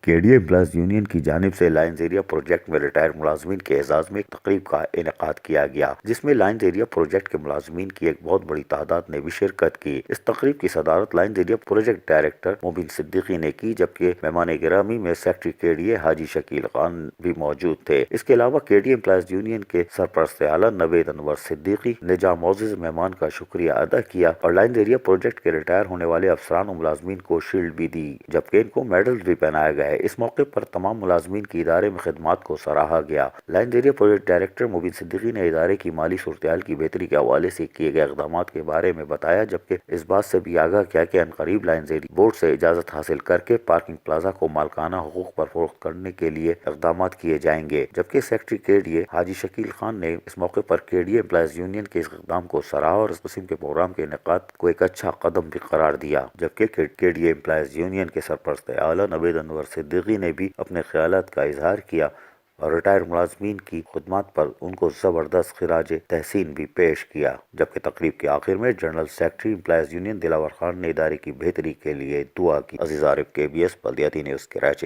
کے D A employees union کی جانب سے لائنز ایریا پروجیکٹ میں ریٹائر ملازمین کے اعزاز میں ایک تقریب کا انعقاد کیا گیا، جس میں لائنز ایریا پروجیکٹ کے ملازمین کی ایک بہت بڑی تعداد نے بھی شرکت کی۔ اس تقریب کی صدارت لائنز ایریا پروجیکٹ ڈائریکٹر مبین صدیقی نے کی، جبکہ مہمان گرامی میں سیکرٹری کے ڈی اے حاجی شکیل خان بھی موجود تھے۔ اس کے علاوہ کے ڈی اے امپلائیز یونین کے سرپرست اعلیٰ نوید انور صدیقی نے جہاں معزز مہمان کا شکریہ ادا کیا اور لائنز ایریا پروجیکٹ کے ریٹائر ہونے والے افسران و ملازمین کو شیلڈ بھی دی، جبکہ ان کو میڈل بھی پہنائے گئے۔ اس موقع پر تمام ملازمین کی ادارے میں خدمات کو سراہا گیا۔ لائنز ایریا پروجیکٹ ڈائریکٹر مبین صدیقی نے ادارے کی مالی صورتحال کی بہتری کے حوالے سے کیے گئے اقدامات کے بارے میں بتایا، جبکہ اس بات سے بھی آگاہ کیا کہ عنقریب لائنز ایریا بورڈ سے اجازت حاصل کر کے پارکنگ پلازا کو مالکانہ حقوق پر فروخت کرنے کے لیے اقدامات کیے جائیں گے، جبکہ سیکرٹری کے ڈی اے حاجی شکیل خان نے اس موقع پر کے ڈی اے امپلائیز یونین کے اس اقدام کو سراہا اور اس قسم کے پروگرام کے انعقاد کو ایک اچھا قدم بھی قرار دیا، جبکہ کے ڈی اے امپلائیز یونین کے سرپرست اعلیٰ نوید انور صدیقی نے بھی اپنے خیالات کا اظہار کیا اور ریٹائر ملازمین کی خدمات پر ان کو زبردست خراج تحسین بھی پیش کیا، جبکہ تقریب کے آخر میں general secretary employees union Dilawar Khan نے ادارے کی بہتری کے لیے دعا کی۔ عزیز عارف، KBS بلدیاتی نیوز کراچی۔